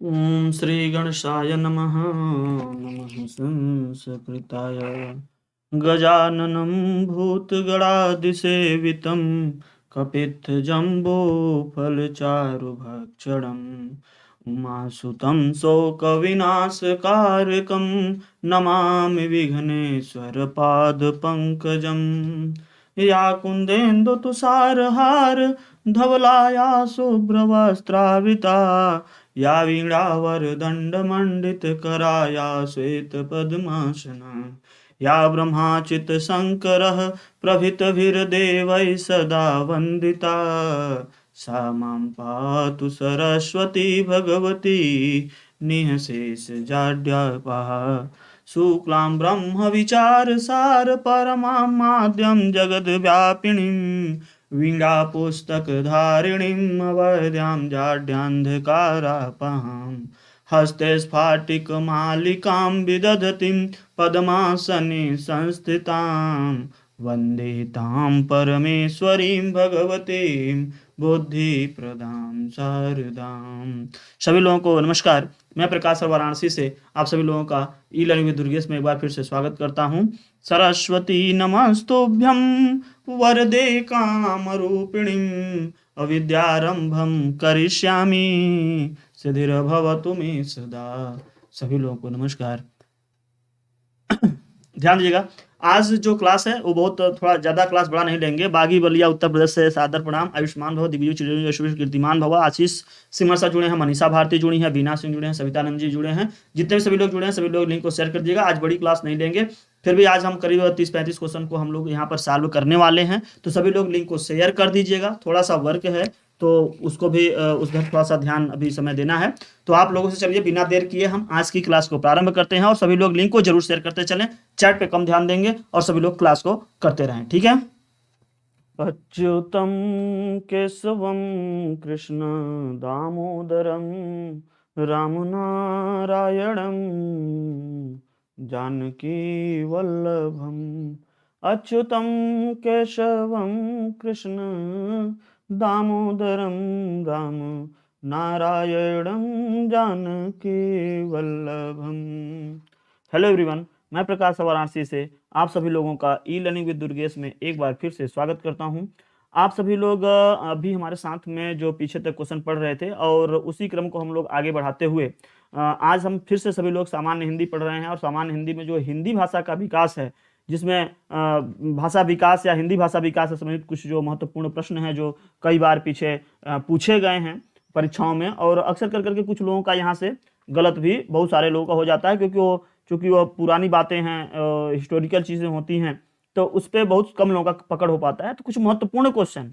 ओम श्री गणेशाय नमः। नमः संस्कृताय गजाननं भूतगणादिसेवितं कपित्थजम्बोफलचारुभक्षणम् उमासुतं शोकविनाशकारकं नमामि विघ्नेश्वरपादपङ्कजम्। या कुन्देन्दुतुषारहार धवलाया शुभ्रवस्त्रावृता या वीणावरदण्डमण्डितकरा या श्वेतपद्मासना या ब्रह्माच्युतशङ्करः प्रभृतिभिर्देवैः सदा वन्दिता सा मां पातु सरस्वती भगवती निःशेषजाड्यापहा। शुक्लां ब्रह्मविचारसार परमां माद्यं जगद्व्यापिनीं वीणापुस्तकधारिणीम् अवध्यां जाड्यान्धकारापहाम्। हस्ते स्फाटिकमालिकां विदधतीं पद्मासने संस्थितां वन्दे तां परमेश्वरीं भगवतीं बुद्धिप्रदां शारदां। सभी लोगों को नमस्कार। मैं प्रकाश सर वाराणसी से आप सभी लोगों का ई लर्निंग विद दुर्गेश में एक बार फिर से स्वागत करता हूं। सरस्वती नमस्तुभ्यं वरदे कामरूपिणीं अविद्यारंभं करिष्यामि सिद्धिर्भवतु मे सदा। सभी लोगों को नमस्कार। ध्यान दीजिएगा, आज जो क्लास है वो बहुत थोड़ा ज्यादा क्लास बड़ा नहीं लेंगे। बागी बलिया उत्तर प्रदेश से सादर प्रणाम। आयुष्मान भव, दिग्विजय चिरंजीवी यशस्वी कीर्तिमान भव। आशीष सिमरसा जुड़े हैं, मनीषा भारती जुड़ी हैं, बीना सिंह जुड़े हैं, सवितानंद जी जुड़े हैं। जितने भी सभी लोग जुड़े हैं सभी लोग लिंक को शेयर कर दीजिएगा। आज बड़ी क्लास नहीं लेंगे, फिर भी आज हम करीब 30-35 क्वेश्चन को हम लोग यहाँ पर सॉल्व करने वाले हैं, तो सभी लोग लिंक को शेयर कर दीजिएगा। थोड़ा सा वर्क है तो उसको भी उस पर थोड़ा सा ध्यान अभी समय देना है। तो आप लोगों से चलिए बिना देर किए हम आज की क्लास को प्रारंभ करते हैं और सभी लोग लिंक को जरूर शेयर करते चलें। चैट पे कम ध्यान देंगे और सभी लोग क्लास को करते रहें, ठीक है। अच्युतम केशवम कृष्ण दामोदरम राम नारायणम जानकी वल्लभम। अच्युतम केशवम कृष्ण दामोदरम राम नारायणम जानकी वल्लभम। हेलो एवरीवन, मैं प्रकाश वाराणसी से आप सभी लोगों का ई लर्निंग विद दुर्गेश में एक बार फिर से स्वागत करता हूं। आप सभी लोग अभी हमारे साथ में जो पीछे तक क्वेश्चन पढ़ रहे थे और उसी क्रम को हम लोग आगे बढ़ाते हुए आज हम फिर से सभी लोग सामान्य हिंदी पढ़ रहे हैं। और सामान्य हिंदी में जो हिंदी भाषा का विकास है, जिसमें भाषा विकास या हिंदी भाषा विकास से संबंधित कुछ जो महत्वपूर्ण प्रश्न हैं जो कई बार पीछे पूछे गए हैं परीक्षाओं में, और अक्सर कर करके कुछ लोगों का यहाँ से गलत भी बहुत सारे लोगों का हो जाता है, क्योंकि वो पुरानी बातें हैं, हिस्टोरिकल चीज़ें होती हैं, तो उस पर बहुत कम लोगों का पकड़ हो पाता है। तो कुछ महत्वपूर्ण क्वेश्चन,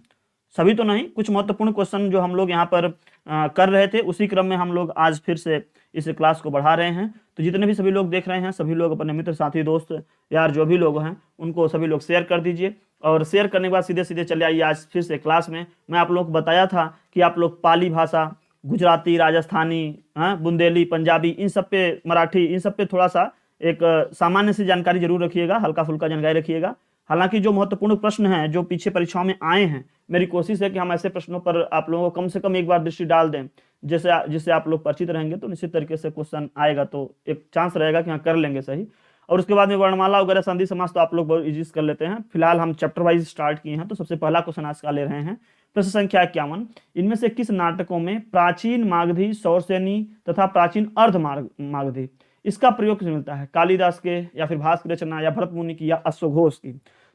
सभी तो नहीं, कुछ महत्वपूर्ण क्वेश्चन जो हम लोग यहाँ पर कर रहे थे, उसी क्रम में हम लोग आज फिर से इस क्लास को बढ़ा रहे हैं। तो जितने भी सभी लोग देख रहे हैं सभी लोग अपने मित्र साथी दोस्त यार जो भी लोग हैं उनको सभी लोग शेयर कर दीजिए। और शेयर करने के बाद सीधे सीधे चले आइए आज फिर से क्लास में। मैं आप लोग को बताया था कि आप लोग पाली भाषा, गुजराती, राजस्थानी, बुंदेली, पंजाबी, इन सब पे, मराठी, इन सब पे थोड़ा सा एक सामान्य सी जानकारी जरूर रखिएगा, हल्का फुल्का जानकारी रखिएगा। हालांकि जो महत्वपूर्ण प्रश्न हैं जो पीछे परीक्षाओं में आए हैं, मेरी कोशिश है कि हम ऐसे प्रश्नों पर आप लोगों को कम से कम एक बार दृष्टि डाल दें, जिससे आप लोग परिचित रहेंगे। तो निश्चित तरीके से क्वेश्चन आएगा तो एक चांस रहेगा कि हाँ कर लेंगे सही। और उसके बाद में वर्णमाला वगैरह, संधि समास तो आप लोग बहुत इजी कर लेते हैं। फिलहाल हम चैप्टर वाइज स्टार्ट किए हैं। तो सबसे पहला क्वेश्चन आज का ले रहे हैं, प्रश्न संख्या 51। इनमें से किस नाटकों में प्राचीन मागधी, सौरसेनी तथा प्राचीन अर्ध मागधी इसका प्रयोग मिलता है? कालिदास के, या फिर भास की रचना, या भरत मुनि की, या अश्वघोष की?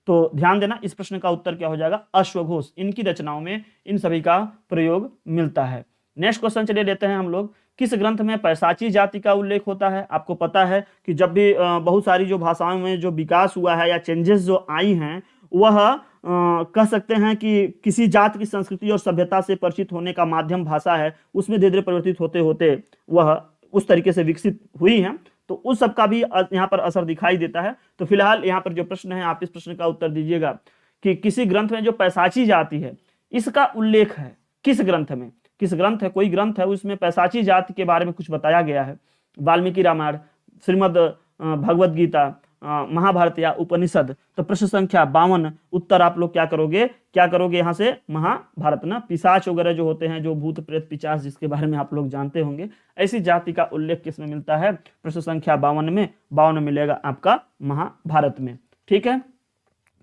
तो ध्यान देना, इस प्रश्न का उत्तर क्या हो जाएगा? अश्वघोष। इनकी रचनाओं में इन सभी का प्रयोग मिलता है। नेक्स्ट क्वेश्चन चलिए लेते हैं हम लोग। किस ग्रंथ में पैशाची जाति का उल्लेख होता है? आपको पता है कि जब भी बहुत सारी जो भाषाओं में जो विकास हुआ है या चेंजेस जो आई हैं, वह कह सकते हैं कि किसी जात की संस्कृति और सभ्यता से परिचित होने का माध्यम भाषा है, उसमें धीरे धीरे परिवर्तित होते होते वह उस तरीके से विकसित हुई हैं। तो उस सब का भी यहाँ पर असर दिखाई देता है। तो फिलहाल यहाँ पर जो प्रश्न है, आप इस प्रश्न का उत्तर दीजिएगा कि किसी ग्रंथ में जो पैशाची जाति है इसका उल्लेख है, किस ग्रंथ में? किस ग्रंथ है, कोई ग्रंथ है उसमें पैशाची जाति के बारे में कुछ बताया गया है। वाल्मीकि रामायण, श्रीमद भगवद गीता, महाभारत या उपनिषद। तो प्रश्न संख्या 52 उत्तर आप लोग क्या करोगे यहाँ से महाभारत ना। पिशाच वगैरह जो होते हैं, जो भूत प्रेत पिशाच जिसके बारे में आप लोग जानते होंगे, ऐसी जाति का उल्लेख किसमें मिलता है? प्रश्न संख्या 52 में। 52 मिलेगा आपका महाभारत में। ठीक है,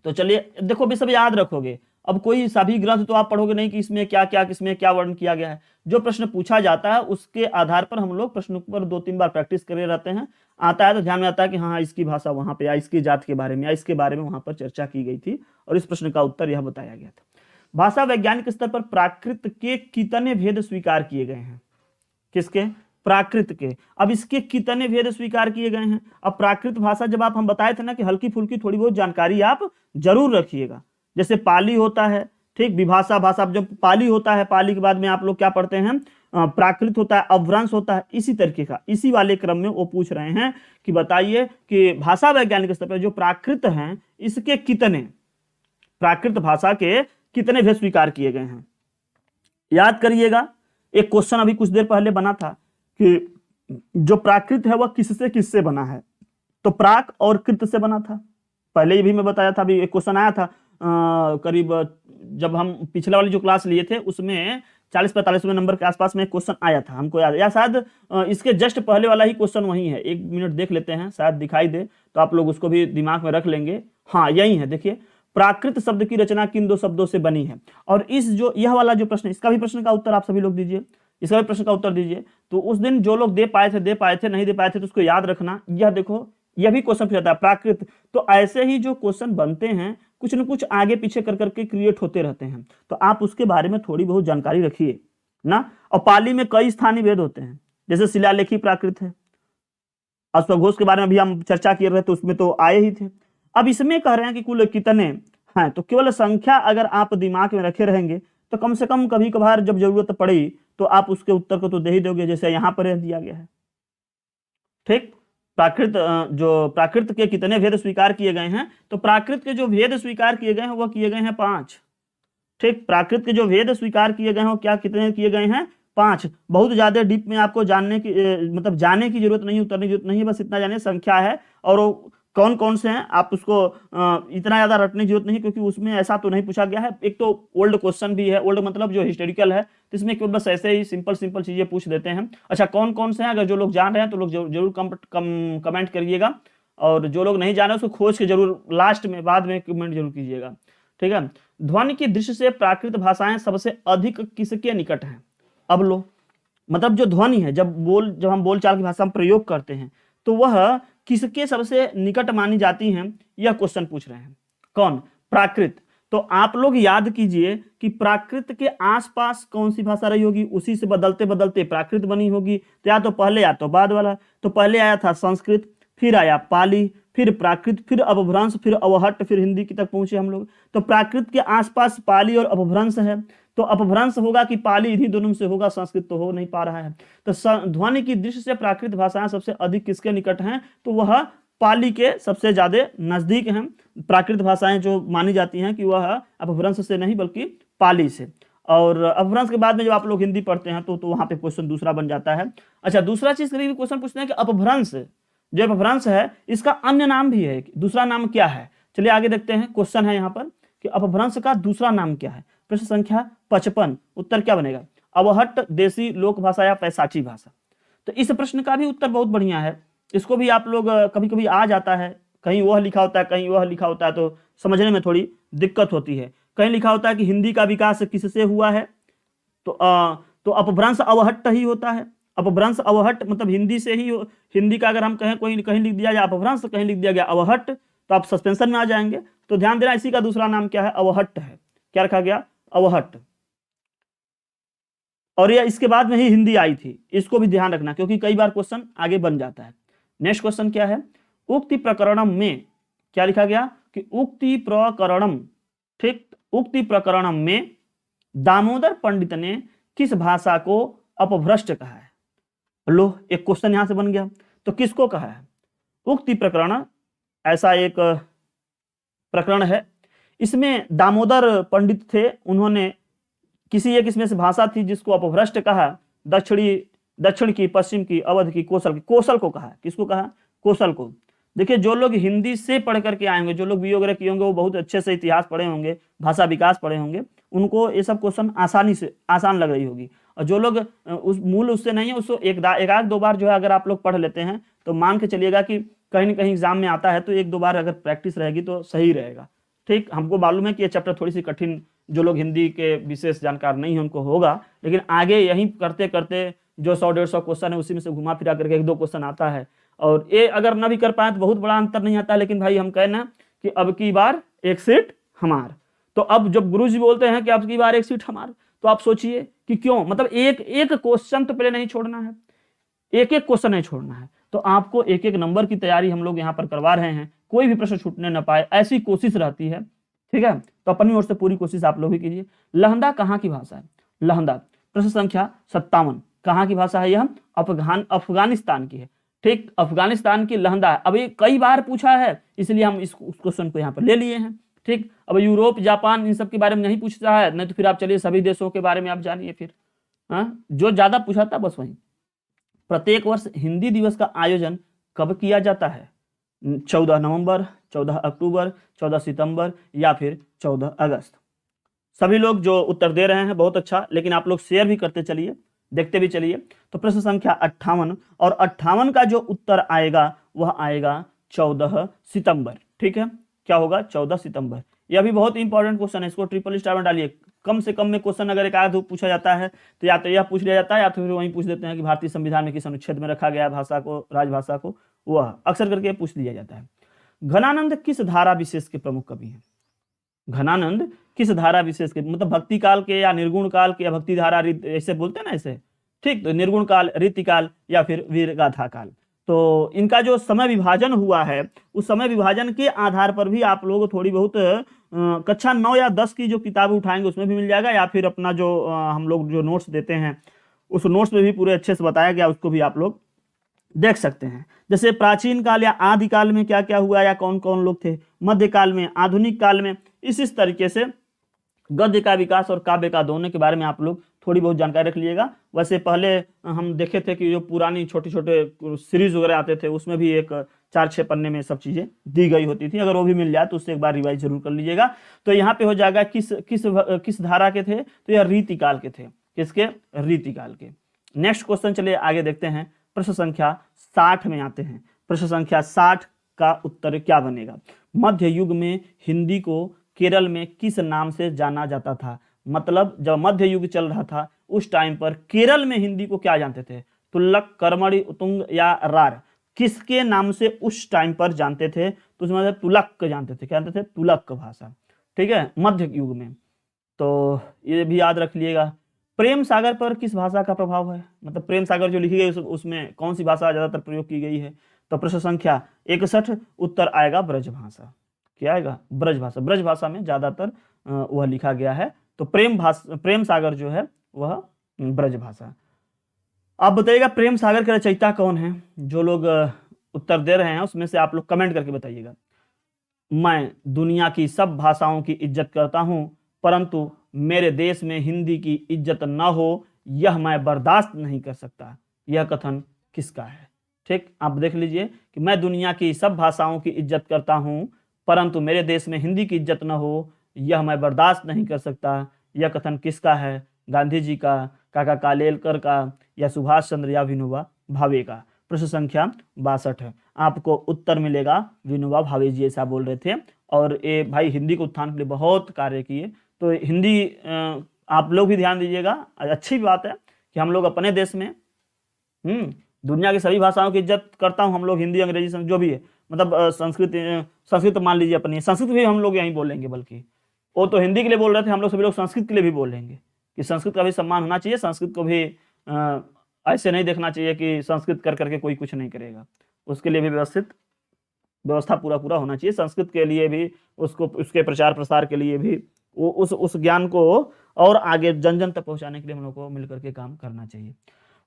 तो चलिए देखो भी सब याद रखोगे। अब कोई सभी ग्रंथ तो आप पढ़ोगे नहीं कि इसमें क्या क्या, किसमें क्या वर्णन किया गया है। जो प्रश्न पूछा जाता है उसके आधार पर हम लोग प्रश्न पर 2-3 बार प्रैक्टिस करे रहते हैं। आता है तो ध्यान में आता है कि हाँ इसकी भाषा वहां पे, या इसकी जात के बारे में, या इसके बारे में वहां पर चर्चा की गई थी और इस प्रश्न का उत्तर यह बताया गया था। भाषा वैज्ञानिक स्तर पर प्राकृत के कितने भेद स्वीकार किए गए हैं? किसके? प्राकृत के। अब इसके कितने भेद स्वीकार किए गए हैं? अब प्राकृत भाषा जब हम बताए थे ना कि हल्की फुल्की थोड़ी बहुत जानकारी आप जरूर रखिएगा। जैसे पाली होता है, ठीक, विभाषा भाषा। जब पाली होता है, पाली के बाद में आप लोग क्या पढ़ते हैं? प्राकृत होता है, अपभ्रंश होता है। इसी तरीके का, इसी वाले क्रम में वो पूछ रहे हैं कि बताइए कि भाषा वैज्ञानिक स्तर पर जो प्राकृत हैं, इसके कितने, प्राकृत भाषा के कितने भेद स्वीकार किए गए हैं? याद करिएगा, एक क्वेश्चन अभी कुछ देर पहले बना था कि जो प्राकृत है वह किससे किससे बना है? तो प्राक और कृत से बना था। पहले ही भी मैं बताया था, अभी एक क्वेश्चन आया था करीब जब हम पिछले वाली जो क्लास लिए थे उसमें 40-45वें नंबर के आसपास में एक क्वेश्चन आया था, हमको याद है, या शायद इसके जस्ट पहले वाला ही क्वेश्चन वही है। 1 मिनट देख लेते हैं, शायद दिखाई दे तो आप लोग उसको भी दिमाग में रख लेंगे। हाँ यही है, देखिए, प्राकृत शब्द की रचना किन 2 शब्दों से बनी है? और इस जो यह वाला जो प्रश्न, इसका भी प्रश्न का उत्तर आप सभी लोग दीजिए, इसका भी प्रश्न का उत्तर दीजिए। तो उस दिन जो लोग दे पाए थे, नहीं दे पाए थे तो उसको याद रखना। यह देखो, यह भी क्वेश्चन पूछा था प्राकृत। तो ऐसे ही जो क्वेश्चन बनते हैं कुछ न कुछ आगे पीछे कर करके क्रिएट होते रहते हैं, तो आप उसके बारे में थोड़ी बहुत जानकारी रखिए ना। और पाली में कई स्थानीय भेद होते हैं, जैसे शिलालेखी प्राकृत है, अश्वघोष के बारे में भी हम चर्चा किए रहे तो उसमें तो आए ही थे। अब इसमें कह रहे हैं कि कुल कितने हैं, तो केवल संख्या अगर आप दिमाग में रखे रहेंगे तो कम से कम कभी कभार जब जरूरत पड़ी तो आप उसके उत्तर को तो दे ही दोगे, जैसे यहाँ पर दिया गया है। ठीक, प्राकृत के कितने भेद स्वीकार किए गए हैं? तो प्राकृत के जो भेद स्वीकार किए गए हैं वह किए गए हैं 5। ठीक, प्राकृत के जो भेद स्वीकार किए गए हैं वो क्या, कितने किए गए हैं? 5। बहुत ज्यादा डीप में आपको जानने की मतलब जाने की जरूरत नहीं, उतरने की जरूरत नहीं है, बस इतना जाने संख्या है और वो कौन कौन से हैं आप उसको इतना ज्यादा रटने की जरूरत नहीं, क्योंकि उसमें ऐसा तो नहीं पूछा गया है। एक तो ओल्ड क्वेश्चन भी है, ओल्ड मतलब जो हिस्टोरिकल है, तो इसमें केवल बस ऐसे ही सिंपल चीजें पूछ देते हैं। अच्छा, कौन कौन से हैं अगर जो लोग जान रहे हैं तो लोग जरूर कमेंट करिएगा, और जो लोग नहीं जान रहे उसको खोज के जरूर लास्ट में बाद में कमेंट जरूर कीजिएगा। ठीक है, ध्वनि की दृष्टि से प्राकृत भाषाएं सबसे अधिक किसके निकट हैं? अब लो, मतलब जो ध्वनि है, जब हम बोलचाल की भाषा में प्रयोग करते हैं तो वह किसके सबसे निकट मानी जाती हैं? यह क्वेश्चन पूछ रहे हैं। कौन? प्राकृत। तो आप लोग याद कीजिए कि प्राकृत के आसपास कौन सी भाषा रही होगी, उसी से बदलते बदलते प्राकृत बनी होगी। तो या तो पहले या तो बाद वाला। तो पहले आया था संस्कृत, फिर आया पाली, फिर प्राकृत, फिर अपभ्रंश, फिर अवहट्ट, फिर हिंदी की तक पहुंचे हम लोग। तो प्राकृत के आसपास पाली और अपभ्रंश है, तो अपभ्रंश होगा कि पाली, इन्हीं दोनों से होगा, संस्कृत तो हो नहीं पा रहा है। तो ध्वनि की दृष्टि से प्राकृत भाषाएं सबसे अधिक किसके निकट हैं? तो वह पाली के सबसे ज्यादा नजदीक हैं। प्राकृत भाषाएं जो मानी जाती हैं कि वह अपभ्रंश से नहीं बल्कि पाली से। और अपभ्रंश के बाद में जब आप लोग हिंदी पढ़ते हैं तो वहां पे क्वेश्चन दूसरा बन जाता है। अच्छा, दूसरा चीज कभी भी क्वेश्चन पूछते हैं कि अपभ्रंश, जो अपभ्रंश है इसका अन्य नाम भी है, दूसरा नाम क्या है? चलिए आगे देखते हैं। क्वेश्चन है यहाँ पर कि अपभ्रंश का दूसरा नाम क्या है? प्रश्न संख्या 55, उत्तर क्या बनेगा? अवहट्ट, देसी लोक भाषा या पैसाची भाषा। तो इस प्रश्न का भी उत्तर बहुत बढ़िया है। इसको भी आप लोग कभी कभी आ जाता है, कहीं वह लिखा होता है कहीं वह लिखा होता है, तो समझने में थोड़ी दिक्कत होती है। कहीं लिखा होता है कि हिंदी का विकास किससे हुआ है, तो अपभ्रंश अवहट्ट ही होता है। अपभ्रंश अवहट्ट मतलब हिंदी से ही, हिंदी का अगर हम कहें कहीं लिख दिया जाए अपभ्रंश, कहीं लिख दिया गया अवहट्ट, तो आप सस्पेंशन में आ जाएंगे। तो ध्यान देना, इसी का दूसरा नाम क्या है? अवहट्ट है। क्या रखा गया? अवहट्ट। और यह इसके बाद में ही हिंदी आई थी, इसको भी ध्यान रखना क्योंकि कई बार क्वेश्चन आगे बन जाता है। नेक्स्ट क्वेश्चन क्या है? उक्ति प्रकरणम में क्या लिखा गया कि उक्ति प्रकरणम, ठीक, उक्ति प्रकरणम में दामोदर पंडित ने किस भाषा को अपभ्रष्ट कहा है? लो, एक क्वेश्चन यहां से बन गया। तो किसको कहा है? उक्ति प्रकरण ऐसा एक प्रकरण है, इसमें दामोदर पंडित थे, उन्होंने किसी एक इसमें से भाषा थी जिसको अपभ्रष्ट कहा। दक्षिण की, पश्चिम की, अवध की, कौशल की। कौशल को कहा। किसको कहा? कौशल को। देखिए जो लोग हिंदी से पढ़ करके आए होंगे, जो लोग बीए वगैरह किए होंगे, वो बहुत अच्छे से इतिहास पढ़े होंगे, भाषा विकास पढ़े होंगे, उनको ये सब क्वेश्चन आसान लग रही होगी। और जो लोग उस मूल उससे नहीं है, उसको एक आध दो बार जो है अगर आप लोग पढ़ लेते हैं तो मान के चलिएगा कि कहीं ना कहीं एग्जाम में आता है, तो एक दो बार अगर प्रैक्टिस रहेगी तो सही रहेगा। ठीक, हमको मालूम है कि ये चैप्टर थोड़ी सी कठिन, जो लोग हिंदी के विशेष जानकार नहीं है उनको होगा, लेकिन आगे यही करते करते जो 100-150 क्वेश्चन है उसी में से घुमा फिरा करके एक दो क्वेश्चन आता है, और ये अगर ना भी कर पाए तो बहुत बड़ा अंतर नहीं आता। लेकिन भाई हम कहना कि अब की बार एक सीट हमार, तो अब जब गुरु जी बोलते हैं कि अब की बार एक सीट हमार, तो आप सोचिए कि क्यों, मतलब एक एक क्वेश्चन तो पहले नहीं छोड़ना है, एक एक क्वेश्चन नहीं छोड़ना है, तो आपको एक एक नंबर की तैयारी हम लोग यहाँ पर करवा रहे हैं, कोई भी प्रश्न छूटने न पाए ऐसी कोशिश रहती है। ठीक है, तो अपनी ओर से पूरी कोशिश आप लोग भी कीजिए। लहंदा कहाँ की भाषा है? लहंदा प्रश्न संख्या 57 कहाँ की भाषा है? यह अफगानिस्तान की है। ठीक, अफगानिस्तान की लहंदा है। अब ये कई बार पूछा है, इसलिए हम इस क्वेश्चन को यहाँ पर ले लिए हैं। ठीक, अब यूरोप, जापान इन सब के बारे में नहीं पूछता है, नहीं तो फिर आप चलिए सभी देशों के बारे में आप जानिए फिर। हाँ, जो ज्यादा पूछा था बस वही। प्रत्येक वर्ष हिंदी दिवस का आयोजन कब किया जाता है? 14 नवंबर, 14 अक्टूबर, 14 सितंबर या फिर 14 अगस्त। सभी लोग जो उत्तर दे रहे हैं बहुत अच्छा, लेकिन आप लोग शेयर भी करते चलिए, देखते भी चलिए। तो प्रश्न संख्या 58, और 58 का जो उत्तर आएगा वह आएगा 14 सितंबर। ठीक है, क्या होगा? 14 सितंबर। यह भी बहुत इंपॉर्टेंट क्वेश्चन है, इसको ट्रिपल स्टार में डालिए। कम से कम में क्वेश्चन अगर एक आध पूछा जाता है तो या तो यह पूछ लिया जाता है, या तो फिर वहीं पूछ देते हैं कि भारतीय संविधान में किस अनुच्छेद में रखा गया है भाषा को, राजभाषा को, वह अक्सर करके पूछ लिया जाता है। घनानंद किस धारा विशेष के प्रमुख कवि हैं? घनानंद किस धारा विशेष के, मतलब भक्ति काल के या निर्गुण काल के, या भक्ति धारा ऐसे बोलते हैं ना ऐसे। ठीक, तो निर्गुण काल, रीति काल या फिर वीर गाथा काल। तो इनका जो समय विभाजन हुआ है, उस समय विभाजन के आधार पर भी आप लोग थोड़ी बहुत कक्षा 9 या 10 की जो किताबें उठाएंगे उसमें भी मिल जाएगा, या फिर अपना जो हम लोग जो नोट्स देते हैं उस नोट्स में भी पूरे अच्छे से बताया गया, उसको भी आप लोग देख सकते हैं। जैसे प्राचीन काल या आदिकाल में क्या क्या हुआ या कौन कौन लोग थे, मध्यकाल में, आधुनिक काल में, इस तरीके से गद्य का विकास और काव्य का दोनों के बारे में आप लोग थोड़ी बहुत जानकारी रख लीजिएगा। वैसे पहले हम देखे थे कि जो पुरानी छोटे छोटे सीरीज वगैरह आते थे उसमें भी एक 4-6 पन्ने में सब चीजें दी गई होती थी, अगर वो भी मिल जाए तो उससे एक बार रिवाइज जरूर कर लीजिएगा। तो यहाँ पे हो जाएगा किस धारा के थे, तो यह रीतिकाल के थे। किसके? रीतिकाल के। नेक्स्ट क्वेश्चन चलिए आगे देखते हैं। प्रश्न संख्या 60 में आते हैं। प्रश्न संख्या 60 का उत्तर क्या बनेगा? मध्य युग में हिंदी को केरल में किस नाम से जाना जाता था? मतलब जब मध्य युग चल रहा था उस टाइम पर केरल में हिंदी को क्या जानते थे? तुल्लक, कर्मणि, उतुंग या रार, किसके नाम से उस टाइम पर जानते थे? तो उसमें तुलक जानते थे। क्या जानते थे? तुलक भाषा। ठीक है, मध्य युग में। तो ये भी याद रख लिएगा। प्रेम सागर पर किस भाषा का प्रभाव है? मतलब प्रेम सागर जो लिखी गई उसमें कौन सी भाषा ज्यादातर प्रयोग की गई है? तो प्रश्न संख्या 61 उत्तर आएगा ब्रज भाषा। क्या आएगा? ब्रज भाषा। ब्रज भाषा में ज्यादातर वह लिखा गया है। तो प्रेम सागर जो है वह ब्रज भाषा। आप बताइएगा प्रेम सागर के रचयिता कौन है? जो लोग उत्तर दे रहे हैं उसमें से आप लोग कमेंट करके बताइएगा। मैं दुनिया की सब भाषाओं की इज्जत करता हूं, परंतु मेरे देश में हिंदी की इज्जत न हो यह मैं बर्दाश्त नहीं कर सकता। यह कथन किसका है? ठीक, आप देख लीजिए कि मैं दुनिया की सब भाषाओं की इज्जत करता हूं, परंतु मेरे देश में हिंदी की इज्जत न हो यह मैं बर्दाश्त नहीं कर सकता। यह कथन किसका है? गांधी जी का, काका कालेलकर का, या सुभाष चंद्र या विनोबा भावे का? प्रश्न संख्या 62 है। आपको उत्तर मिलेगा विनोबा भावे जी ऐसा बोल रहे थे, और ये भाई हिंदी को उत्थान के लिए बहुत कार्य किए। तो हिंदी आप लोग भी ध्यान दीजिएगा। अच्छी बात है कि हम लोग अपने देश में दुनिया की सभी भाषाओं की इज्जत करता हूं। हम लोग हिंदी, अंग्रेजी जो भी है, मतलब संस्कृत मान लीजिए अपनी, संस्कृत भी हम लोग यहीं बोलेंगे, बल्कि वो तो हिंदी के लिए बोल रहे थे, हम लोग सभी लोग संस्कृत के लिए भी बोलेंगे कि संस्कृत का भी सम्मान होना चाहिए। संस्कृत को भी ऐसे नहीं देखना चाहिए कि संस्कृत कर करके कोई कुछ नहीं करेगा, उसके लिए भी व्यवस्था पूरा होना चाहिए। संस्कृत के लिए भी उसको, उसके प्रचार प्रसार के लिए भी वो उस ज्ञान को और आगे जन जन तक पहुंचाने के लिए हम लोग को मिलकर के काम करना चाहिए।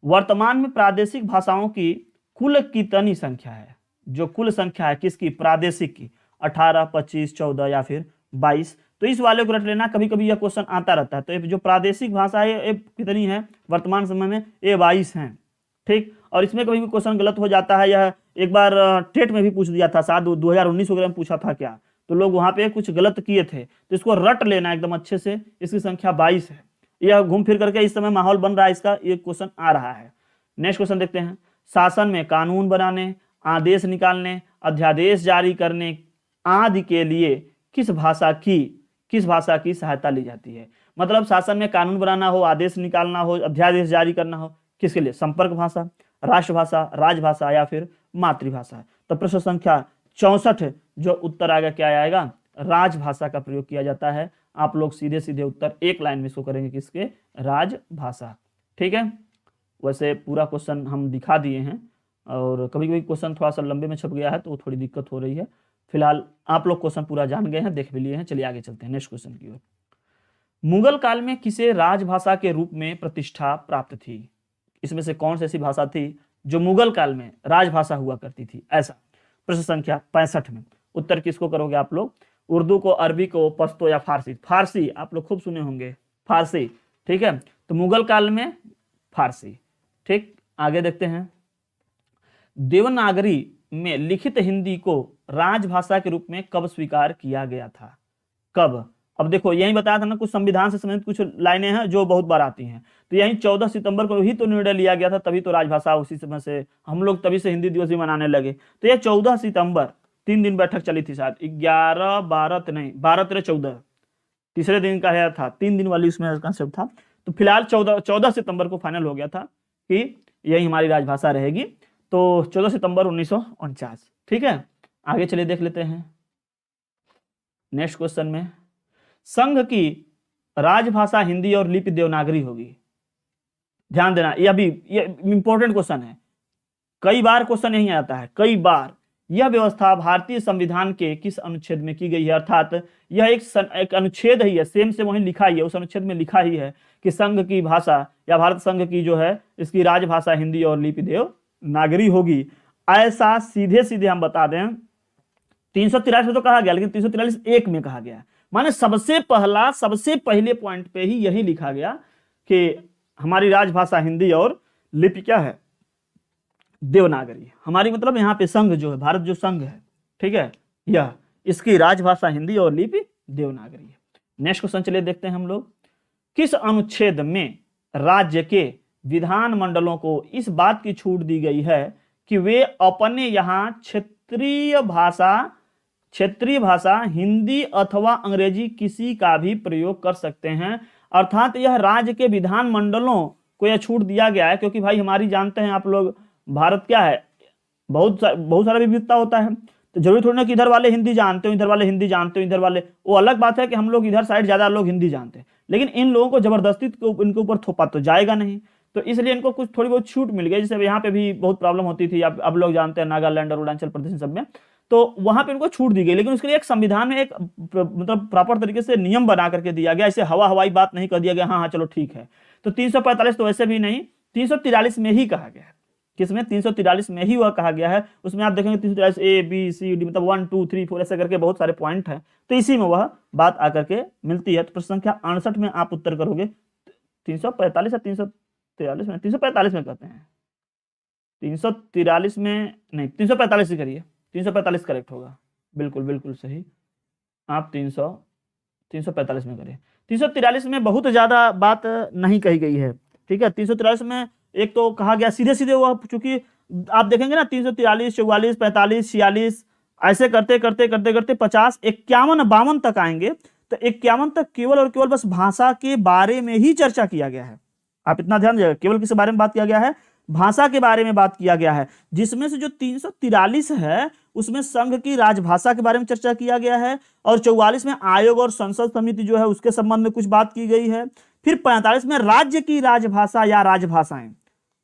वर्तमान में प्रादेशिक भाषाओं की कुल कितनी संख्या है? जो कुल संख्या है किसकी? प्रादेशिक की। 18, 25, 14 या फिर 22। तो इस वाले को रट लेना, कभी कभी यह क्वेश्चन आता रहता है। तो जो प्रादेशिक भाषा है ये कितनी है वर्तमान समय में? ये 22 हैं। ठीक। और इसमें कभी भी क्वेश्चन गलत हो जाता है, यह एक बार टेट में भी पूछ दिया था, शायद 2019 वगैरह में पूछा था क्या, तो लोग वहां पे कुछ गलत किए थे, तो इसको रट लेना एकदम अच्छे से। इसकी संख्या 22 है। यह घूम फिर करके इस समय माहौल बन रहा है, इसका ये क्वेश्चन आ रहा है। नेक्स्ट क्वेश्चन देखते हैं। शासन में कानून बनाने, आदेश निकालने, अध्यादेश जारी करने आदि के लिए किस भाषा की सहायता ली जाती है। मतलब शासन में कानून बनाना हो, आदेश निकालना हो, अध्यादेश जारी करना हो, किसके लिए? संपर्क भाषा, राष्ट्रभाषा, राजभाषा या फिर मातृभाषा। तो प्रश्न संख्या 64 जो उत्तर आएगा क्या आएगा? राजभाषा का प्रयोग किया जाता है। आप लोग सीधे सीधे उत्तर एक लाइन में इसको करेंगे, किसके? राजभाषा। ठीक है, वैसे पूरा क्वेश्चन हम दिखा दिए हैं, और कभी कभी क्वेश्चन थोड़ा सा लंबे में छप गया है तो थोड़ी दिक्कत हो रही है। फिलहाल आप लोग क्वेश्चन पूरा जान गए हैं, देख भी लिए हैं। चलिए आगे चलते हैं नेक्स्ट क्वेश्चन की ओर। मुगल काल में किसे राजभाषा के रूप में प्रतिष्ठा प्राप्त थी? इसमें से कौन सी ऐसी भाषा थी जो मुगल काल में राजभाषा हुआ करती थी? ऐसा प्रश्न संख्या 65 में उत्तर किसको करोगे आप लोग? उर्दू को, अरबी को, पश्तो या फारसी? फारसी आप लोग खूब सुने होंगे, फारसी। ठीक है, तो मुगल काल में फारसी। ठीक, आगे देखते हैं। देवनागरी में लिखित हिंदी को राजभाषा के रूप में कब स्वीकार किया गया था? कब? अब देखो यही बताया था ना, कुछ संविधान से संबंधित कुछ लाइनें हैं जो बहुत बार आती हैं, तो यही 14 सितंबर को ही तो निर्णय लिया गया था, तभी तो राजभाषा उसी समय से हम लोग तभी से हिंदी दिवस भी मनाने लगे। तो ये 14 सितंबर 3 दिन बैठक चली थी शायद, 11, 12 नहीं 12, 13, 14 तीसरे दिन का है था, 3 दिन वाली उसमें कंसेप्ट था। तो फिलहाल 14 सितंबर को फाइनल हो गया था कि यही हमारी राजभाषा रहेगी। तो 14 सितंबर 1949। ठीक है, आगे चलिए देख लेते हैं नेक्स्ट क्वेश्चन में। संघ की राजभाषा हिंदी और लिपि देवनागरी होगी। ध्यान देना, ये इंपॉर्टेंट क्वेश्चन है, कई बार क्वेश्चन यही आता है, कई बार। यह व्यवस्था भारतीय संविधान के किस अनुच्छेद में की गई है? अर्थात यह एक अनुच्छेद ही है, सेम से वहीं लिखा ही है, उस अनुच्छेद में लिखा ही है कि संघ की भाषा या भारत संघ की जो है इसकी राजभाषा हिंदी और लिपि देवनागरी होगी। ऐसा सीधे सीधे हम बता दें, 343 में तो कहा गया, लेकिन 343(1) में कहा गया, माने सबसे पहले पॉइंट पे ही यही लिखा गया कि हमारी राजभाषा हिंदी और लिपि क्या है? देवनागरी। हमारी मतलब यहाँ पे संघ जो है, भारत जो संघ है, ठीक है, यह इसकी राजभाषा हिंदी और लिपि देवनागरी है। नेक्स्ट क्वेश्चन चलिए देखते हैं हम लोग। किस अनुच्छेद में राज्य के विधान मंडलों को इस बात की छूट दी गई है कि वे अपने यहाँ क्षेत्रीय भाषा हिंदी अथवा अंग्रेजी किसी का भी प्रयोग कर सकते हैं? अर्थात यह राज्य के विधान मंडलों को यह छूट दिया गया है, क्योंकि भाई हमारी जानते हैं आप लोग, भारत क्या है, बहुत सारा विविधता होता है, तो जरूरी थोड़ी ना कि इधर वाले हिंदी जानते हो, इधर वाले हिंदी जानते हो, इधर वाले, वो अलग बात है कि हम लोग इधर साइड ज्यादा लोग हिंदी जानते हैं, लेकिन इन लोगों को जबरदस्ती इनके ऊपर थोपा तो जाएगा नहीं, तो इसलिए इनको कुछ थोड़ी बहुत छूट मिल गई। जैसे यहाँ पे भी बहुत प्रॉब्लम होती थी, अब लोग जानते हैं नागालैंड और अरुणाचल प्रदेश सब में, तो वहां पे इनको छूट दी गई, लेकिन उसके लिए एक संविधान में एक मतलब प्रॉपर तरीके से नियम बना करके दिया गया, ऐसे हवाई बात नहीं कर दिया गया, हाँ चलो ठीक है। तो 345 तो वैसे भी नहीं, 343 में ही कहा गया है। किसमें? 343 में ही वह कहा गया है। उसमें आप देखेंगे 343 A B C D मतलब 1 2 3 4 ऐसे करके बहुत सारे पॉइंट हैं, तो इसी में वह बात आकर के मिलती है। तो प्रश्न संख्या 68 में आप उत्तर करोगे 345 या 343 में, 345 में कहते हैं, 343 में नहीं, 345 ही करिए, 345 करेक्ट होगा, बिल्कुल सही। आप 345 में करिए। 343 में बहुत ज्यादा बात नहीं कही गई है, ठीक है। 343 में एक तो कहा गया सीधे सीधे, वो चूंकि आप देखेंगे ना 343 44 45 46 ऐसे करते 50 51 52 तक आएंगे, तो 51 तक केवल और केवल बस भाषा के बारे में ही चर्चा किया गया है। आप इतना ध्यान दीजिएगा, केवल किस बारे में बात किया गया है? भाषा के बारे में बात किया गया है, जिसमें से जो 343 है उसमें संघ की राजभाषा के बारे में चर्चा किया गया है, और 44 में आयोग और संसद समिति जो है उसके संबंध में कुछ बात की गई है। फिर 45 में राज्य की राजभाषा या राजभाषाएं,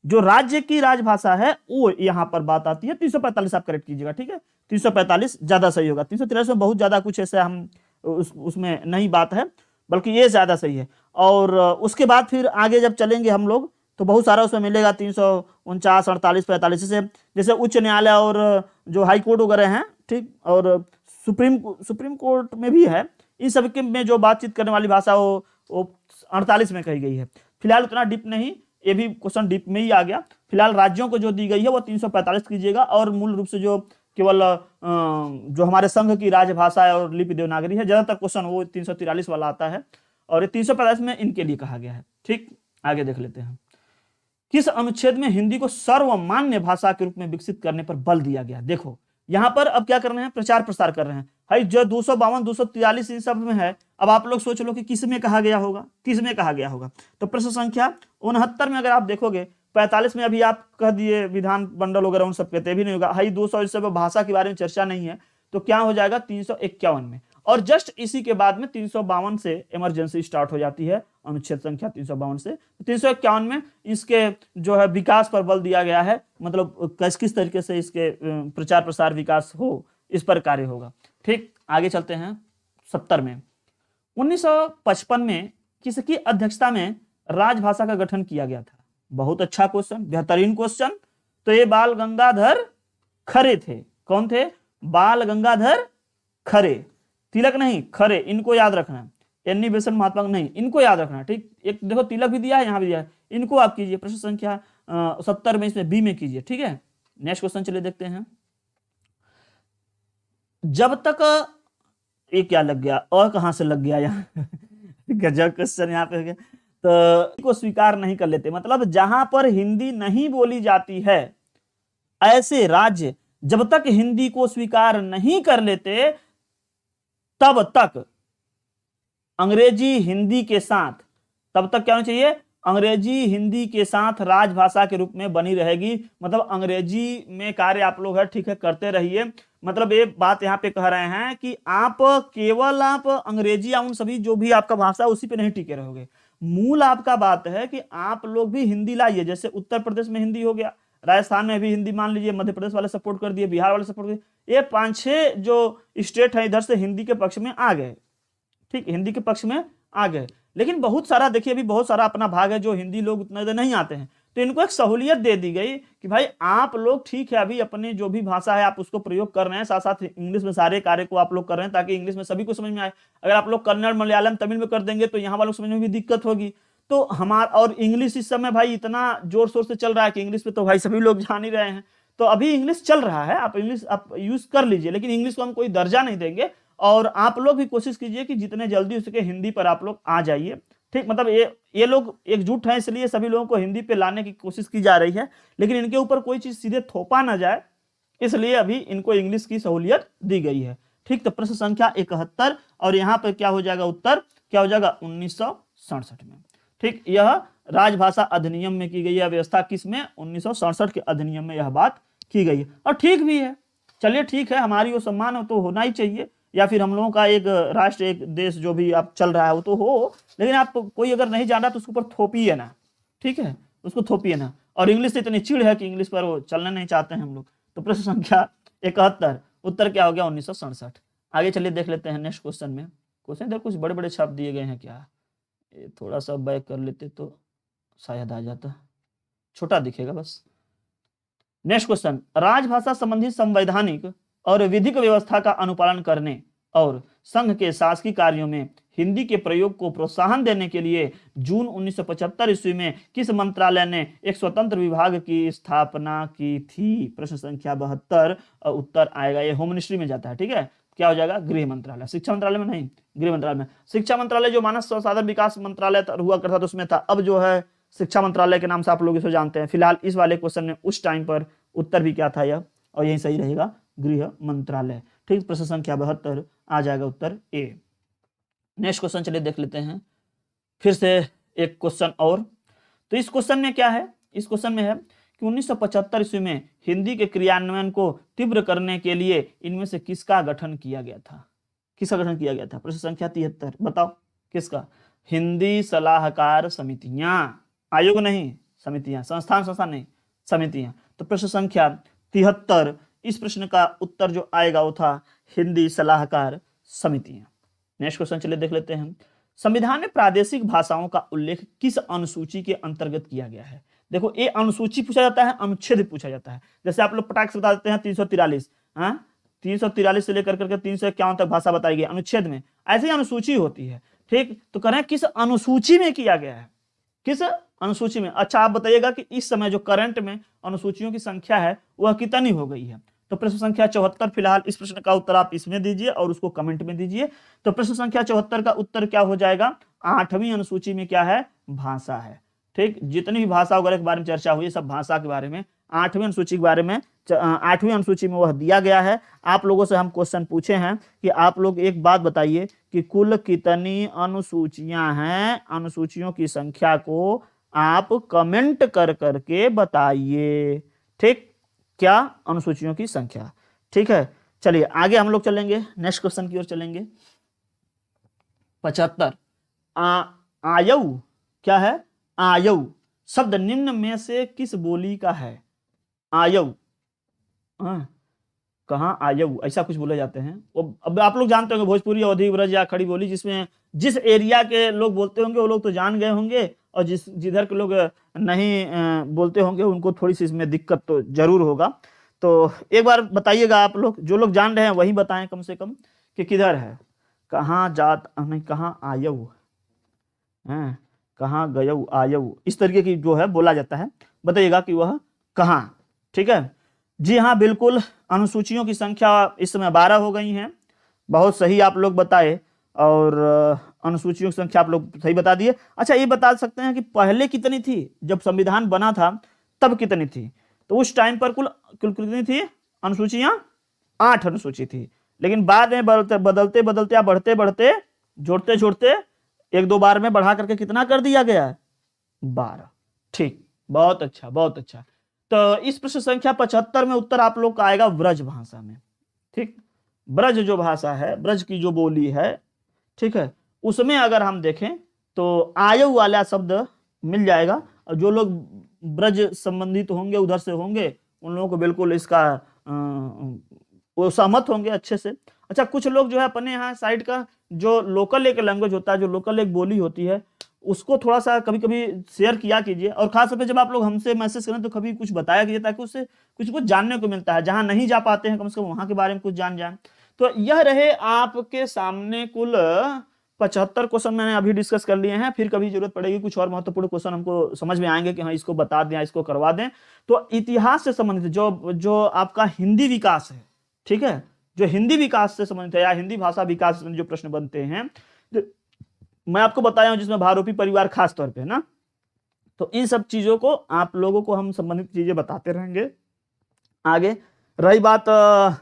जो राज्य की राजभाषा है वो यहां पर बात आती है। 345 आप करेक्ट कीजिएगा, ठीक है, 345 ज्यादा सही होगा। 343 में बहुत ज्यादा कुछ ऐसे हम उसमें नहीं बात है, बल्कि ये ज्यादा सही है। और उसके बाद फिर आगे जब चलेंगे हम लोग तो बहुत सारा उसमें मिलेगा, 349 48 45 से, जैसे उच्च न्यायालय और जो हाई कोर्ट वगैरह हैं, ठीक, और सुप्रीम कोर्ट में भी है, इन सब के में जो बातचीत करने वाली भाषा वो 48 में कही गई है। फिलहाल उतना डीप नहीं, ये भी क्वेश्चन डीप में ही आ गया। फिलहाल राज्यों को जो दी गई है वो 345 कीजिएगा, और मूल रूप से जो केवल जो हमारे संघ की राजभाषा है और लिपि देवनागरी है, ज्यादातर क्वेश्चन वो 343 वाला आता है, और ये 345 में इनके लिए कहा गया है। ठीक, आगे देख लेते हैं। किस अनुच्छेद में हिंदी को सर्वमान्य भाषा के रूप में विकसित करने पर बल दिया गया? देखो यहां पर अब क्या कर रहे हैं, प्रचार प्रसार कर रहे हैं भाई। जो 252 243 इन सब में है, अब आप लोग सोच लो कि किस में कहा गया होगा, किस में कहा गया होगा। तो प्रश्न संख्या 69 में अगर आप देखोगे, 45 में अभी आप कह दिए विधान मंडल वगैरह उन सब कहते भी नहीं होगा, हाई 200 इस सब भाषा के बारे में चर्चा नहीं है, तो क्या हो जाएगा 351 में। और जस्ट इसी के बाद में 352 से इमरजेंसी स्टार्ट हो जाती है, अनुच्छेद संख्या 352 से। 351 में इसके जो है विकास पर बल दिया गया है, मतलब किस तरीके से इसके प्रचार प्रसार विकास हो, इस पर कार्य होगा। ठीक, आगे चलते हैं 70 में। 1955 में किसकी अध्यक्षता में राजभाषा का गठन किया गया था? बहुत अच्छा क्वेश्चन, बेहतरीन क्वेश्चन। तो ये बाल गंगाधर खरे थे। कौन थे? बाल गंगाधर खरे, तिलक नहीं, खरे, इनको याद रखना। एन बेसन महात्मा नहीं, इनको याद रखना। ठीक, एक देखो तिलक भी दिया है, यहां भी दिया है, इनको आप कीजिए। प्रश्न संख्या 70 में इसमें बी में कीजिए। ठीक है, नेक्स्ट क्वेश्चन चलिए देखते हैं। जब तक ये क्या लग गया और कहां से लग गया यहाँ गजब क्वेश्चन यहाँ पे हो गया। तो को स्वीकार नहीं कर लेते, मतलब जहां पर हिंदी नहीं बोली जाती है ऐसे राज्य जब तक हिंदी को स्वीकार नहीं कर लेते तब तक अंग्रेजी हिंदी के साथ, तब तक क्या होना चाहिए, अंग्रेजी हिंदी के साथ राजभाषा के रूप में बनी रहेगी। मतलब अंग्रेजी में कार्य आप लोग है ठीक है करते रहिए। मतलब ये बात यहाँ पे कह रहे हैं कि आप केवल आप अंग्रेजी या उन सभी जो भी आपका भाषा उसी पे नहीं टिके रहोगे। मूल आपका बात है कि आप लोग भी हिंदी लाइए। जैसे उत्तर प्रदेश में हिंदी हो गया, राजस्थान में भी हिंदी मान लीजिए, मध्य प्रदेश वाले सपोर्ट कर दिए, बिहार वाले सपोर्ट कर दिए, ये 5-6 जो स्टेट है इधर से हिंदी के पक्ष में आ गए। ठीक, हिंदी के पक्ष में आ गए। लेकिन बहुत सारा देखिए, अभी बहुत सारा अपना भाग है जो हिंदी लोग उतना देर नहीं आते हैं, तो इनको एक सहूलियत दे दी गई कि भाई आप लोग ठीक है अभी अपने जो भी भाषा है आप उसको प्रयोग कर रहे हैं, साथ साथ इंग्लिश में सारे कार्य को आप लोग कर रहे हैं ताकि इंग्लिश में सभी को समझ में आए। अगर आप लोग कन्नड़ मलयालम तमिल में कर देंगे तो यहाँ वालों को समझने में भी दिक्कत होगी। तो हमारा और इंग्लिश इस समय भाई इतना जोर शोर से चल रहा है कि इंग्लिश पे तो भाई सभी लोग जान ही रहे हैं। तो अभी इंग्लिश चल रहा है, आप इंग्लिश आप यूज कर लीजिए, लेकिन इंग्लिश को हम कोई दर्जा नहीं देंगे। और आप लोग भी कोशिश कीजिए कि जितने जल्दी हो सके हिंदी पर आप लोग आ जाइए। ठीक, मतलब ये लोग एकजुट हैं, इसलिए सभी लोगों को हिंदी पे लाने की कोशिश की जा रही है, लेकिन इनके ऊपर कोई चीज सीधे थोपा ना जाए, इसलिए अभी इनको इंग्लिश की सहूलियत दी गई है। ठीक, तो प्रश्न संख्या 71, और यहाँ पर क्या हो जाएगा उत्तर, क्या हो जाएगा 1967 में। ठीक, यह राजभाषा अधिनियम में की गई है व्यवस्था, किसमें 1967 के अधिनियम में यह बात की गई है। और ठीक भी है, चलिए ठीक है, हमारी वो सम्मान तो होना ही चाहिए, या फिर हम लोगों का एक राष्ट्र एक देश जो भी आप चल रहा है वो तो हो, लेकिन आप कोई अगर नहीं जान रहा तो उसके ऊपर थोपिए ना। ठीक है, उसको थोपिए ना। और इंग्लिश से इतनी चिड़ है कि इंग्लिश पर वो चलना नहीं चाहते हैं हम लोग। तो प्रश्न संख्या 71, उत्तर क्या हो गया 1967। आगे चलिए देख लेते हैं नेक्स्ट क्वेश्चन में। क्वेश्चन इधर कुछ बड़े बड़े शब्द दिए गए हैं, क्या ये थोड़ा सा बैक कर लेते तो शायद आ जाता, छोटा दिखेगा बस। नेक्स्ट क्वेश्चन, राजभाषा संबंधी संवैधानिक और विधिक व्यवस्था का अनुपालन करने और संघ के शासकीय कार्यों में हिंदी के प्रयोग को प्रोत्साहन देने के लिए जून 1975 ईस्वी में किस मंत्रालय ने एक स्वतंत्र विभाग की स्थापना की थी? प्रश्न संख्या 72, और उत्तर आएगा, ये होम मिनिस्ट्री में जाता है। ठीक है, क्या हो जाएगा गृह मंत्रालय, शिक्षा मंत्रालय में नहीं, गृह मंत्रालय में। शिक्षा मंत्रालय जो मानव संसाधन विकास मंत्रालय हुआ करता था उसमें था, अब जो है शिक्षा मंत्रालय के नाम से आप लोग इसे जानते हैं। फिलहाल इस वाले क्वेश्चन में उस टाइम पर उत्तर भी क्या था यह, और यही सही रहेगा, गृह मंत्रालय। ठीक, प्रश्न संख्या 72 आ जाएगा उत्तर ए। नेक्स्ट क्वेश्चन चलिए देख लेते हैं, फिर से एक क्वेश्चन और। तो इस क्वेश्चन में क्या है, इस क्वेश्चन में है कि 1975 ईस्वी में हिंदी के क्रियान्वयन को तीव्र करने के लिए इनमें से किसका गठन किया गया था? किसका गठन किया गया था? प्रश्न संख्या 73, बताओ किसका? हिंदी सलाहकार समितियां, आयोग नहीं, समितियां, संस्थान नहीं, समितियां। तो प्रश्न संख्या 73, इस प्रश्न का उत्तर जो आएगा वो था हिंदी सलाहकार समितियां। नेक्स्ट क्वेश्चन चलिए देख लेते हैं, संविधान में प्रादेशिक भाषाओं का उल्लेख किस अनुसूची के अंतर्गत किया गया है? देखो, ये अनुसूची पूछा जाता है, अनुच्छेद पूछा जाता है। जैसे आप लोग पटाख से बता देते हैं 343, 343 से लेकर करके 351 तक भाषा बताई गई अनुच्छेद में, ऐसे ही अनुसूची होती है। ठीक, तो कह रहे हैं किस अनुसूची में किया गया है, किस अनुसूची में। अच्छा आप बताइएगा कि इस समय जो करंट में अनुसूचियों की संख्या है वह कितनी हो गई है। तो प्रश्न संख्या 74 फिलहाल इस प्रश्न का उत्तर आप इसमें दीजिए और उसको कमेंट में दीजिए। तो प्रश्न संख्या 74 का उत्तर क्या हो जाएगा, 8वीं अनुसूची में क्या है, भाषा है। ठीक, जितनी भी भाषा वगैरह के बारे में चर्चा हुई सब भाषा के बारे में, 8वीं अनुसूची के बारे में, 8वीं अनुसूची में वह दिया गया है। आप लोगों से हम क्वेश्चन पूछे हैं कि आप लोग एक बात बताइए कि कुल कितनी अनुसूचियां हैं, अनुसूचियों की संख्या को आप कमेंट कर करके बताइए। ठीक, क्या अनुसूचियों की संख्या। ठीक है, चलिए आगे हम लोग चलेंगे, नेक्स्ट क्वेश्चन की ओर चलेंगे। 75 आयऊ क्या है, आयऊ शब्द निम्न में से किस बोली का है। आयऊ कहाँ आयऊ ऐसा कुछ बोले जाते हैं। अब आप लोग जानते होंगे भोजपुरी, अवधी, ब्रज या खड़ी बोली, जिसमें जिस एरिया के लोग बोलते होंगे वो लोग तो जान गए होंगे, और जिधर के लोग नहीं बोलते होंगे उनको थोड़ी सी इसमें दिक्कत तो जरूर होगा। तो एक बार बताइएगा आप लोग, जो लोग जान रहे हैं वही बताएं कम से कम कि किधर है, कहाँ जात नहीं, कहाँ आयऊ है, कहाँ गयऊ आयऊ, इस तरीके की जो है बोला जाता है, बताइएगा कि वह कहाँ। ठीक है, जी हाँ बिल्कुल, अनुसूचियों की संख्या इस समय 12 हो गई हैं। बहुत सही आप लोग बताए, और अनुसूचियों की संख्या आप लोग सही बता दिए। अच्छा ये बता सकते हैं कि पहले कितनी थी, जब संविधान बना था तब कितनी थी। तो उस टाइम पर कुल कितनी थी अनुसूचियां, 8 अनुसूची थी, लेकिन बाद में बदलते बदलते या बढ़ते बढ़ते जोड़ते जोड़ते 1-2 बार में बढ़ा करके कितना कर दिया गया है, 12। ठीक, बहुत अच्छा बहुत अच्छा। तो इस प्रश्न संख्या 75 में उत्तर आप लोग का आएगा ब्रज भाषा में। ठीक, ब्रज जो भाषा है, ब्रज की जो बोली है, ठीक है, उसमें अगर हम देखें तो आयु वाला शब्द मिल जाएगा, और जो लोग ब्रज संबंधित होंगे उधर से होंगे उन लोगों को बिल्कुल इसका वो सहमत होंगे अच्छे से। अच्छा कुछ लोग जो है अपने यहाँ साइड का जो लोकल एक लैंग्वेज होता है, जो लोकल एक बोली होती है, उसको थोड़ा सा कभी कभी शेयर किया कीजिए, और खास तौर पे जब आप लोग हमसे मैसेज करें तो कभी कुछ बताया कीजिए, ताकि उससे कुछ कुछ जानने को मिलता है, जहां नहीं जा पाते हैं कम से कम वहां के बारे में कुछ जान जाए। तो यह रहे आपके सामने कुल 75 क्वेश्चन मैंने अभी डिस्कस कर लिए हैं। फिर कभी जरूरत पड़ेगी कुछ और महत्वपूर्ण क्वेश्चन हमको समझ में आएंगे कि हाँ इसको बता दें, इसको करवा दें। तो इतिहास से संबंधित जो आपका हिंदी विकास है, ठीक है, जो हिंदी विकास से संबंधित है या हिंदी भाषा विकास से जो प्रश्न बनते हैं, मैं आपको बताया हूं, जिसमें भारोपी परिवार खास तौर पे ना, तो इन सब चीजों को आप लोगों को हम संबंधित चीजें बताते रहेंगे आगे। रही बात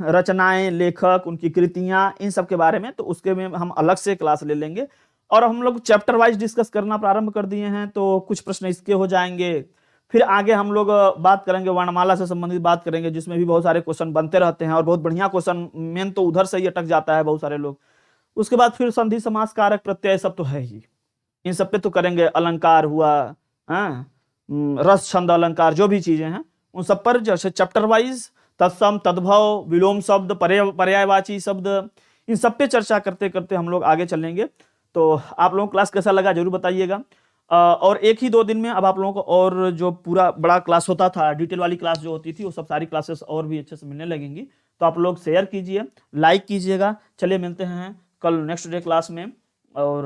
रचनाएं, लेखक, उनकी कृतियां, इन सब के बारे में, तो उसके में हम अलग से क्लास ले लेंगे। और हम लोग चैप्टर वाइज डिस्कस करना प्रारंभ कर दिए हैं, तो कुछ प्रश्न इसके हो जाएंगे। फिर आगे हम लोग बात करेंगे वर्णमाला से संबंधित बात करेंगे, जिसमें भी बहुत सारे क्वेश्चन बनते रहते हैं, और बहुत बढ़िया क्वेश्चन, मेन तो उधर से ही अटक जाता है बहुत सारे लोग। उसके बाद फिर संधि, समास, कारक, प्रत्यय, सब तो है ही, इन सब पे तो करेंगे। अलंकार हुआ, रस, छंद, अलंकार, जो भी चीजें हैं उन सब पर जैसे चैप्टर वाइज तत्सम, तद्भव, विलोम शब्द, पर्यायवाची शब्द, इन सब पे चर्चा करते करते हम लोग आगे चलेंगे। तो आप लोगों को क्लास कैसा लगा जरूर बताइएगा। और 1 ही 2 दिन में अब आप लोगों को और जो पूरा बड़ा क्लास होता था, डिटेल वाली क्लास जो होती थी, वो सब सारी क्लासेस और भी अच्छे से मिलने लगेंगी। तो आप लोग शेयर कीजिए, लाइक कीजिएगा। चलिए मिलते हैं कल नेक्स्ट डे क्लास में। और